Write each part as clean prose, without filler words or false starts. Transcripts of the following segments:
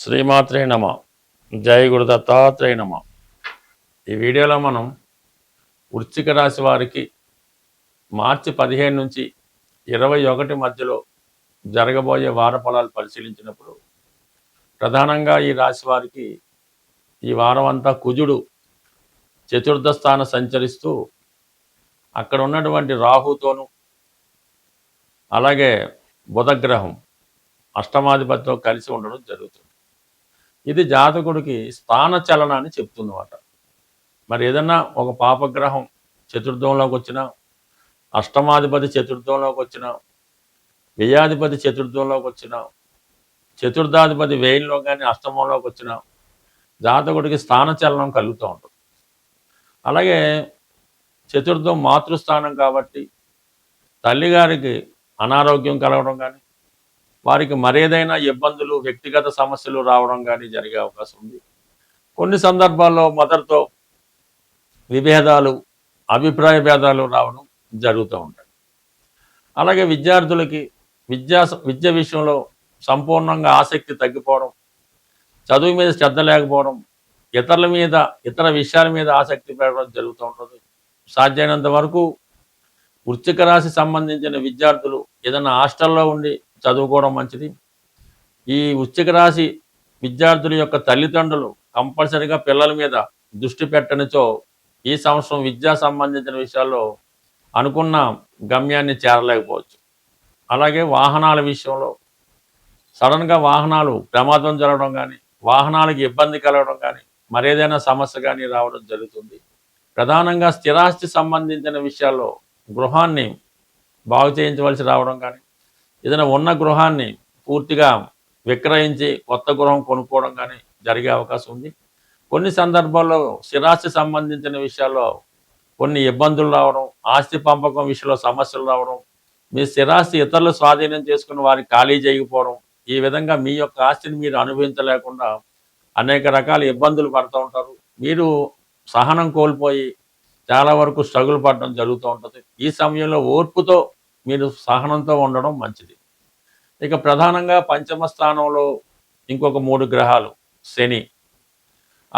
శ్రీమాత్రే నమ. జై గురు దత్తాత్రేయ నమ. ఈ వీడియోలో మనం వృశ్చిక రాశి వారికి మార్చి 15 నుంచి 21 మధ్యలో జరగబోయే వార ఫలాలు పరిశీలించినప్పుడు ప్రధానంగా ఈ రాశి వారికి ఈ వారం అంతా కుజుడు చతుర్థ స్థానం సంచరిస్తూ అక్కడ ఉన్నటువంటి రాహుతోనూ అలాగే బుధగ్రహం అష్టమాధిపతితో కలిసి ఉండడం జరుగుతుంది. ఇది జాతకుడికి స్థాన చలనాన్ని చెప్తుందన్నమాట. మరి ఏదన్నా ఒక పాపగ్రహం చతుర్థంలోకి వచ్చినా, అష్టమాధిపతి చతుర్థంలోకి వచ్చినా, వ్యయాధిపతి చతుర్థంలోకి వచ్చినా, చతుర్థాధిపతి వ్యయంలో కానీ అష్టమంలోకి వచ్చినా జాతకుడికి స్థాన చలనం కలుగుతూ ఉంటుంది. అలాగే చతుర్థం మాతృస్థానం కాబట్టి తల్లిగారికి అనారోగ్యం కలగడం కానీ, వారికి మరేదైనా ఇబ్బందులు వ్యక్తిగత సమస్యలు రావడం కానీ జరిగే అవకాశం ఉంది. కొన్ని సందర్భాల్లో మదర్తో విభేదాలు, అభిప్రాయ భేదాలు రావడం జరుగుతూ ఉంటాయి. అలాగే విద్యార్థులకి విద్య విషయంలో సంపూర్ణంగా ఆసక్తి తగ్గిపోవడం, చదువు మీద శ్రద్ధ లేకపోవడం, ఇతర విషయాల మీద ఆసక్తి పెరగడం జరుగుతూ ఉంటుంది. సాధ్యమైనంత వరకు వృశ్చిక రాశి సంబంధించిన విద్యార్థులు ఏదైనా హాస్టల్లో ఉండి చదువుకోవడం మంచిది. ఈ వృశ్చిక రాశి విద్యార్థుల యొక్క తల్లిదండ్రులు కంపల్సరిగా పిల్లల మీద దృష్టి పెట్టనిచో ఈ సంవత్సరం విద్యా సంబంధించిన విషయాల్లో అనుకున్న గమ్యాన్ని చేరలేకపోవచ్చు. అలాగే వాహనాల విషయంలో సడన్గా వాహనాలు ప్రమాదం జరగడం కానీ, వాహనాలకు ఇబ్బంది కలగడం కానీ, మరేదైనా సమస్య కానీ రావడం జరుగుతుంది. ప్రధానంగా స్థిరాస్తి సంబంధించిన విషయాల్లో గృహాన్ని బాగు చేయించవలసి రావడం కానీ, ఏదైనా ఉన్న గృహాన్ని పూర్తిగా విక్రయించి కొత్త గృహం కొనుక్కోవడం కానీ జరిగే అవకాశం ఉంది. కొన్ని సందర్భాల్లో స్థిరాస్తి సంబంధించిన విషయాల్లో కొన్ని ఇబ్బందులు రావడం, ఆస్తి పంపకం విషయంలో సమస్యలు రావడం, మీ స్థిరాస్తి ఇతరులు స్వాధీనం చేసుకుని వారికి ఖాళీ చేయకపోవడం, ఈ విధంగా మీ యొక్క ఆస్తిని మీరు అనుభవించలేకుండా అనేక రకాల ఇబ్బందులు పడుతూ ఉంటారు. మీరు సహనం కోల్పోయి చాలా వరకు స్ట్రగుల్ పడడం జరుగుతూ ఉంటుంది. ఈ సమయంలో ఓర్పుతో మీరు సహనంతో ఉండడం మంచిది. ఇక ప్రధానంగా పంచమ స్థానంలో ఇంకొక 3 గ్రహాలు, శని,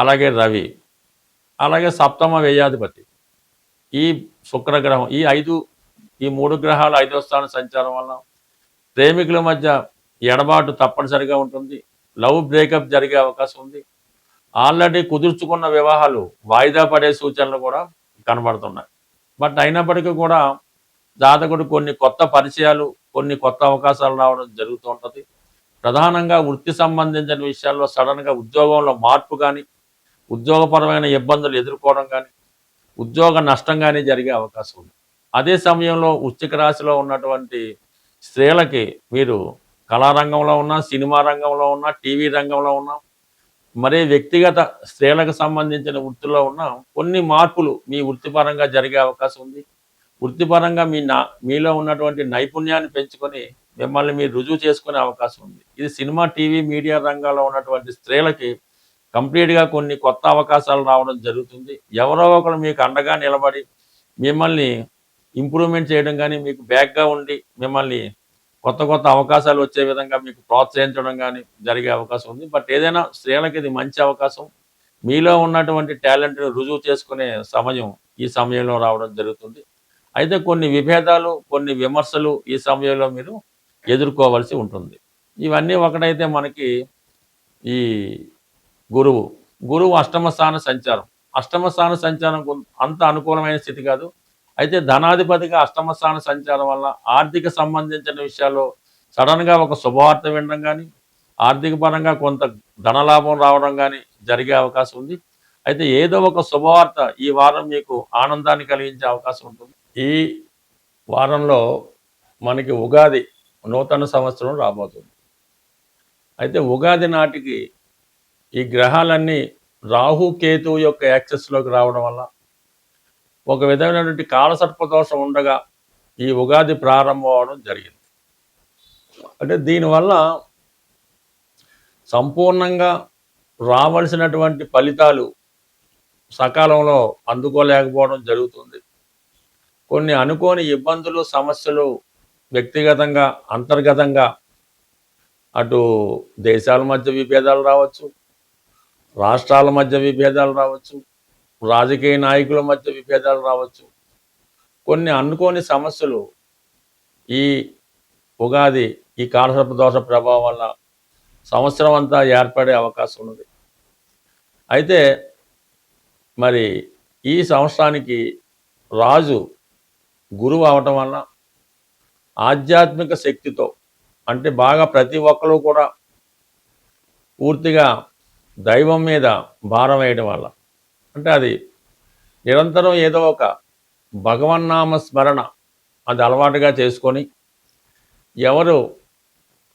అలాగే రవి, అలాగే సప్తమ వ్యయాధిపతి, ఈ శుక్రగ్రహం, ఈ 3 గ్రహాలు 5వ స్థానం సంచారం వల్ల ప్రేమికుల మధ్య ఎడబాటు తప్పనిసరిగా ఉంటుంది. లవ్ బ్రేకప్ జరిగే అవకాశం ఉంది. ఆల్రెడీ కుదుర్చుకున్న వివాహాలు వాయిదా పడే సూచనలు కూడా కనబడుతున్నాయి. బట్ అయినప్పటికీ కూడా జాతకుడు కొన్ని కొత్త పరిచయాలు, కొన్ని కొత్త అవకాశాలు రావడం జరుగుతూ ఉంటుంది. ప్రధానంగా వృత్తి సంబంధించిన విషయాల్లో సడన్గా ఉద్యోగంలో మార్పు కానీ, ఉద్యోగపరమైన ఇబ్బందులు ఎదుర్కోవడం కానీ, ఉద్యోగ నష్టం కానీ జరిగే అవకాశం ఉంది. అదే సమయంలో వృశ్చిక రాశిలో ఉన్నటువంటి స్త్రీలకి మీరు కళారంగంలో ఉన్నా, సినిమా రంగంలో ఉన్నా, టీవీ రంగంలో ఉన్నా, మరే వ్యక్తిగత స్త్రీలకు సంబంధించిన వృత్తిలో ఉన్న కొన్ని మార్పులు మీ వృత్తిపరంగా జరిగే అవకాశం ఉంది. వృత్తిపరంగా మీలో ఉన్నటువంటి నైపుణ్యాన్ని పెంచుకొని మిమ్మల్ని మీరు రుజువు చేసుకునే అవకాశం ఉంది. ఇది సినిమా, టీవీ, మీడియా రంగాల్లో ఉన్నటువంటి స్త్రీలకి కంప్లీట్గా కొన్ని కొత్త అవకాశాలు రావడం జరుగుతుంది. ఎవరో ఒకరు మీకు అండగా నిలబడి మిమ్మల్ని ఇంప్రూవ్మెంట్ చేయడం కానీ, మీకు బ్యాక్గా ఉండి మిమ్మల్ని కొత్త అవకాశాలు వచ్చే విధంగా మీకు ప్రోత్సహించడం కానీ జరిగే అవకాశం ఉంది. బట్ ఏదైనా స్త్రీలకి ఇది మంచి అవకాశం. మీలో ఉన్నటువంటి టాలెంట్ని రుజువు చేసుకునే సమయం ఈ సమయంలో రావడం జరుగుతుంది. అయితే కొన్ని విభేదాలు, కొన్ని విమర్శలు ఈ సమయంలో మీరు ఎదుర్కోవాల్సి ఉంటుంది. ఇవన్నీ ఒకటైతే మనకి ఈ గురువు అష్టమ స్థాన సంచారం. అష్టమ స్థాన సంచారం అంత అనుకూలమైన స్థితి కాదు. అయితే ధనాధిపతిగా అష్టమ స్థాన సంచారం వల్ల ఆర్థిక సంబంధించిన విషయాల్లో సడన్గా ఒక శుభవార్త వినడం కానీ, ఆర్థిక పరంగా కొంత ధనలాభం రావడం కానీ జరిగే అవకాశం ఉంది. అయితే ఏదో ఒక శుభవార్త ఈ వారం మీకు ఆనందాన్ని కలిగించే అవకాశం ఉంటుంది. ఈ వారంలో మనకి ఉగాది, నూతన సంవత్సరం రాబోతుంది. అయితే ఉగాది నాటికి ఈ గ్రహాలన్నీ రాహు, కేతువు యొక్క యాక్సెస్లోకి రావడం వల్ల ఒక విధమైనటువంటి కాలసర్పదోషం ఉండగా ఈ ఉగాది ప్రారంభం అవడం జరిగింది. అంటే దీనివల్ల సంపూర్ణంగా రావాల్సినటువంటి ఫలితాలు సకాలంలో అందుకోలేకపోవడం జరుగుతుంది. కొన్ని అనుకోని ఇబ్బందులు, సమస్యలు వ్యక్తిగతంగా, అంతర్గతంగా అటు దేశాల మధ్య విభేదాలు రావచ్చు, రాష్ట్రాల మధ్య విభేదాలు రావచ్చు, రాజకీయ నాయకుల మధ్య విభేదాలు రావచ్చు. కొన్ని అనుకోని సమస్యలు ఈ ఉగాది ఈ కాలసర్ప దోష ప్రభావం వల్ల సంవత్సరం అంతా ఏర్పడే అవకాశం ఉన్నది. అయితే మరి ఈ సంవత్సరానికి రాజు గురువు అవటం వల్ల ఆధ్యాత్మిక శక్తితో, అంటే బాగా ప్రతి ఒక్కరు కూడా పూర్తిగా దైవం మీద భారం వేయడం వల్ల, అంటే అది నిరంతరం ఏదో ఒక భగవన్నామ స్మరణ అది అలవాటుగా చేసుకొని, ఎవరు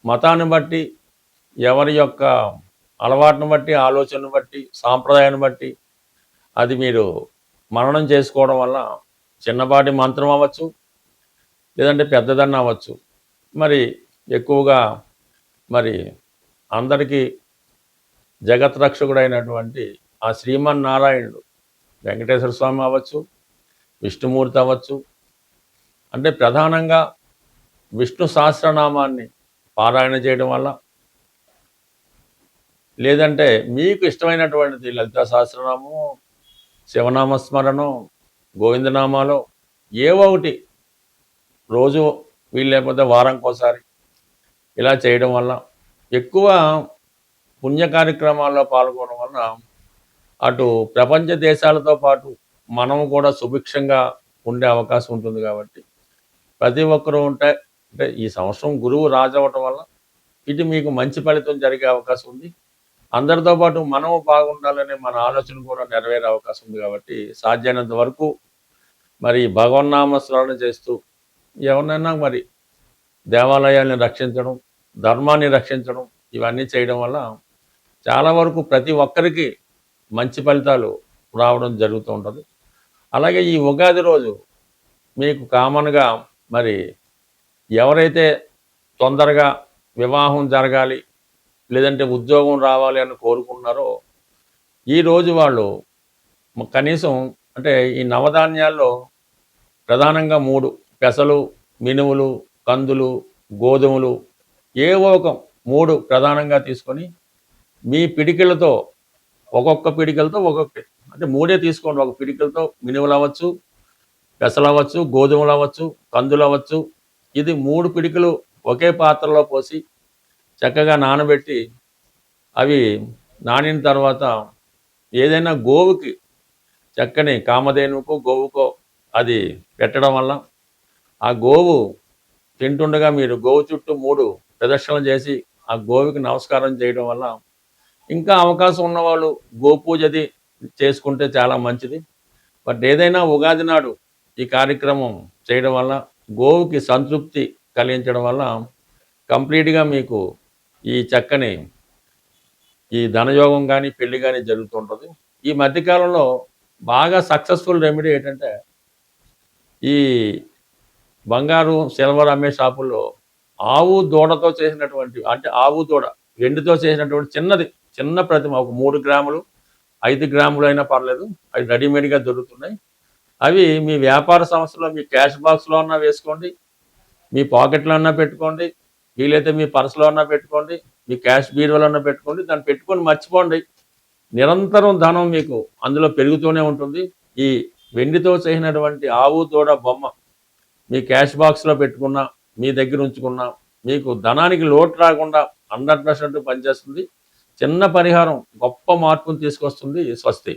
మతాన్ని బట్టి, ఎవరి యొక్క అలవాటును బట్టి, ఆలోచనను బట్టి, సాంప్రదాయాన్ని బట్టి అది మీరు మననం చేసుకోవడం వల్ల చిన్నపాటి మంత్రం అవ్వచ్చు, లేదంటే పెద్దదన్న అవ్వచ్చు, మరి ఎక్కువగా మరి అందరికీ జగత్ రక్షకుడైనటువంటి ఆ శ్రీమన్నారాయణుడు వెంకటేశ్వర స్వామి అవ్వచ్చు, విష్ణుమూర్తి అవ్వచ్చు, అంటే ప్రధానంగా విష్ణు సహస్రనామాన్ని పారాయణ చేయడం వల్ల, లేదంటే మీకు ఇష్టమైనటువంటిది లలితా సహస్రనామం, శివనామస్మరణం, గోవిందనామాలో ఏవో ఒకటి రోజు వీలు లేకపోతే వారంకోసారి ఇలా చేయడం వల్ల, ఎక్కువ పుణ్య కార్యక్రమాల్లో పాల్గొనడం వల్ల అటు ప్రపంచ దేశాలతో పాటు మనము కూడా సుభిక్షంగా ఉండే అవకాశం ఉంటుంది. కాబట్టి ప్రతి ఒక్కరూ అంటే ఈ సంవత్సరం గురువు రాజవటం వల్ల ఇటు మీకు మంచి ఫలితం జరిగే అవకాశం ఉంది. అందరితో పాటు మనము బాగుండాలనే మన ఆలోచన కూడా నెరవేరే అవకాశం ఉంది. కాబట్టి సాధ్యమైనంత వరకు మరి భగవన్నామ స్మరణ చేస్తూ ఎవరినైనా మరి దేవాలయాల్ని రక్షించడం, ధర్మాన్ని రక్షించడం, ఇవన్నీ చేయడం వల్ల చాలా వరకు ప్రతి ఒక్కరికి మంచి ఫలితాలు రావడం జరుగుతూ ఉంటుంది. అలాగే ఈ ఉగాది రోజు మీకు కామన్గా మరి ఎవరైతే తొందరగా వివాహం జరగాలి, లేదంటే ఉద్యోగం రావాలి అని కోరుకుంటున్నారో, ఈరోజు వాళ్ళు కనీసం అంటే ఈ నవధాన్యాల్లో ప్రధానంగా 3 పెసలు, మినుములు, కందులు, గోధుమలు ఏవో ఒక 3 ప్రధానంగా తీసుకొని మీ పిడికిలతో ఒక్కొక్క పిడికలతో అంటే 3 తీసుకోండి. ఒక పిడికలతో మినుములు అవ్వచ్చు, పెసలు అవ్వచ్చు, గోధుమలు అవ్వచ్చు, కందులు అవ్వచ్చు, ఇది 3 పిడికలు ఒకే పాత్రలో పోసి చక్కగా నానబెట్టి, అవి నానిన తర్వాత ఏదైనా గోవుకి, చక్కని కామధేనుకో గోవుకో అది పెట్టడం వల్ల ఆ గోవు తింటుండగా మీరు గోవు చుట్టూ 3 ప్రదక్షిణలు చేసి ఆ గోవుకి నమస్కారం చేయడం వల్ల, ఇంకా అవకాశం ఉన్నవాళ్ళు గోపూజది చేసుకుంటే చాలా మంచిది. బట్ ఏదైనా ఉగాది నాడు ఈ కార్యక్రమం చేయడం వల్ల గోవుకి సంతృప్తి కలిగించడం వల్ల కంప్లీట్గా మీకు ఈ చక్కని ఈ ధనయోగం కానీ పెళ్లి కానీ జరుగుతుంటుంది. ఈ మధ్యకాలంలో బాగా సక్సెస్ఫుల్ రెమెడీ ఏంటంటే, ఈ బంగారు సిల్వర్ అమ్మే షాపుల్లో ఆవు దూడతో చేసినటువంటి, అంటే ఆవు దూడ వెండితో చేసినటువంటి చిన్న ప్రతిమ, ఒక 3 గ్రాములు 5 గ్రాములు అయినా పర్లేదు, అవి రెడీమేడ్గా దొరుకుతున్నాయి. అవి మీ వ్యాపార సంస్థలో మీ క్యాష్ బాక్స్లో అన్నా వేసుకోండి, మీ పాకెట్లో అన్నా పెట్టుకోండి, వీలైతే మీ పర్సులో అన్నా పెట్టుకోండి, మీ క్యాష్ బీరువాలో అన్నా పెట్టుకోండి. దాన్ని పెట్టుకొని మర్చిపోండి, నిరంతరం ధనం మీకు అందులో పెరుగుతూనే ఉంటుంది. ఈ వెండితో చేసినటువంటి ఆవు దూడ బొమ్మ మీ క్యాష్ బాక్స్లో పెట్టుకున్నా, మీ దగ్గర ఉంచుకున్నా, మీకు ధనానికి లోటు రాకుండా 100% పనిచేస్తుంది. చిన్న పరిహారం గొప్ప మార్పును తీసుకొస్తుంది. స్వస్తి.